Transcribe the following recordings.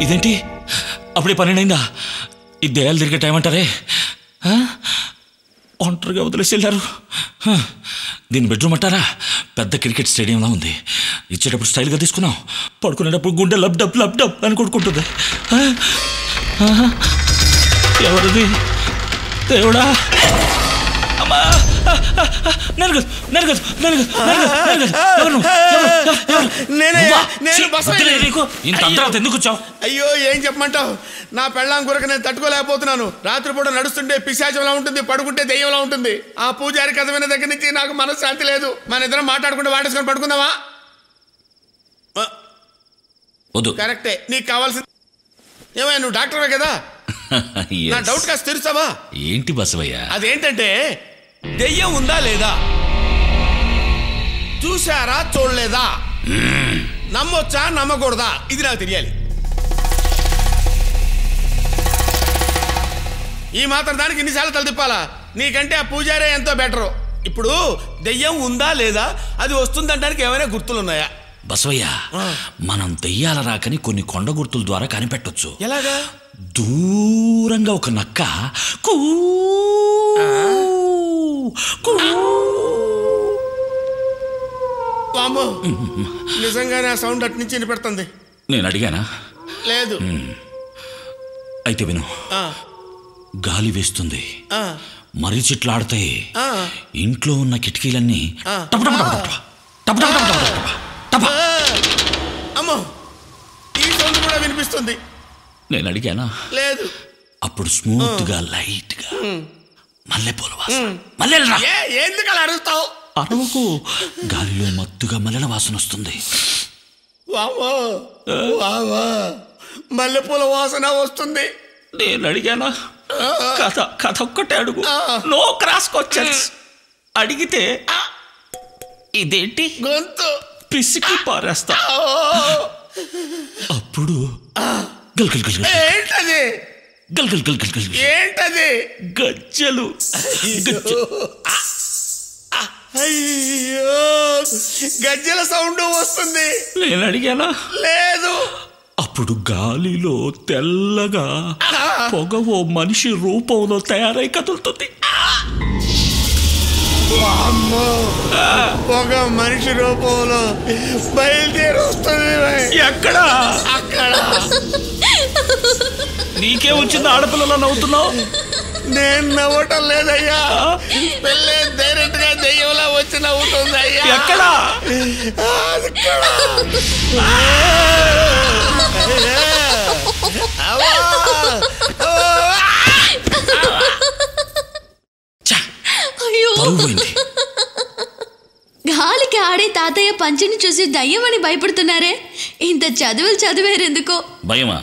ఇదేంటి అప్పుడే 12 అయిందా? ఈ దేయాలు తిరిగే టైం అంటారే. ఒంటరిగా వదిలేసి వెళ్ళారు. దీని బెడ్రూమ్ అంటారా? పెద్ద క్రికెట్ స్టేడియంలా ఉంది. ఇచ్చేటప్పుడు స్టైల్గా తీసుకున్నాం, పడుకునేటప్పుడు గుండె లబ్ డబ్ లబ్ డబ్ అని కొడుకుంటుంది. ఎవరిది దేవుడా? అమ్మా ఎందుకు వచ్చావు? అయ్యో ఏం చెప్పమంటావు, నా పెళ్ళాం కొరకు నేను తట్టుకోలేకపోతున్నాను. రాత్రిపూట నడుస్తుంటే పిశాచంలా ఉంటుంది, పడుకుంటే దెయ్యంలా ఉంటుంది. ఆ పూజారి కథ విన్న దగ్గర నుంచి నాకు మనశ్శాంతి లేదు. మన ఇద్దరం మాట్లాడుకుంటే వాడేసుకొని పడుకుందామా? వద్దు. కరెక్టే, నీకు కావాల్సింది ఏమయ్యా, నువ్వు డాక్టర్వే కదా, నా డౌట్ కాస్త తెలుస్తావా? ఏంటి బసవయ్య? అదేంటంటే దెయ్యం ఉందా లేదా, చూసారా చూడలేదా, నమ్మొచ్చా నమ్మకూడదా, ఇది నాకు తెలియాలి. ఈ మాత్రం దానికి ఇన్నిసార్లు తల తిప్పాలా? నీకంటే ఆ పూజారే ఎంతో బెటరు. ఇప్పుడు దెయ్యం ఉందా లేదా, అది వస్తుందంటానికి ఏమైనా గుర్తులున్నాయా? బసవయ్య, మనం దెయ్యాల రాకని కొన్ని కొండ గుర్తుల ద్వారా కనిపెట్టొచ్చు. ఎలాగా? దూరంగా ఒక నక్క నిజంగానే ఆ సౌండ్ అటు నుంచి వినిపెడుతుంది. నేను అడిగానా? లేదు. అయితే విను. గాలి వేస్తుంది, మర్రి చెట్లు ఆడతాయి, ఇంట్లో ఉన్న కిటికీలన్నీ అమ్మో, ఈ సౌండ్ కూడా వినిపిస్తుంది. నేను అడిగానా? లేదు. అప్పుడు స్మూత్ గా లైట్ గా మల్లెపూల వాసన. ఎందుకు అలా అడుగుతావు? అరవకు. గాలిలో మత్తుగా మల్లెల వాసన వస్తుంది. మల్లెపూల వాసన వస్తుంది. నేను అడిగానా? కథ ఒక్కటే అడుగు, నో క్రాస్ క్వశ్చన్స్. అడిగితే ఇదేంటి గొంతు పిసికి పారేస్తా. అప్పుడు ఏంటది? ఏంటది? గజ్జలు. అయ్యో, గజ్జల సౌండ్ వస్తుంది. నేను అడిగానా? లేదు. అప్పుడు గాలిలో తెల్లగా పొగ ఓ మనిషి రూపంలో తయారై కదులుతుంది. పొగ మనిషి రూపంలో బయలుదేరి వస్తుంది. ఎక్కడ? అక్కడ. నీకే వచ్చింది ఆడపిల్లలా నవ్వుతున్నావు? నేను నవ్వటం లేదయ్యా, పెళ్ళే డైరెక్ట్ గా దెయ్యంలా వచ్చి నవ్వుతుంది అయ్యా. ఎక్కడ? గాలికి ఆడే తాతయ్య పంచిని చూసి దయ్యమని భయపడుతున్నారే. ఇంత చదువులు చదివేరెందుకో? భయమా?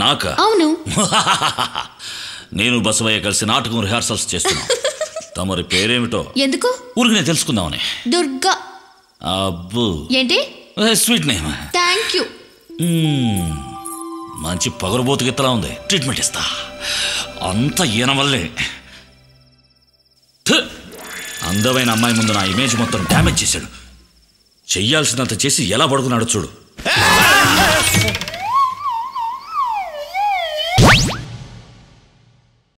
నాకా? అవును. నేను బసవయ్య కలిసి నాటకం రిహార్సల్స్ చేస్తున్నా. తమరి పేరేమిటో? ఎందుకు? ఊరికి నేను తెలుసుకుందామని. దుర్గా. అబ్బు, ఏంటి? Sweet name. Thank you. మంచి పగరబోతు గిత్తలా ఉంది. ట్రీట్మెంట్ ఇస్తా. అంత ఈయన వల్లే. అందమైన అమ్మాయి ముందు నా ఇమేజ్ మొత్తం డ్యామేజ్ చేశాడు. చెయ్యాల్సినంత చేసి ఎలా పడుకున్నాడో చూడు.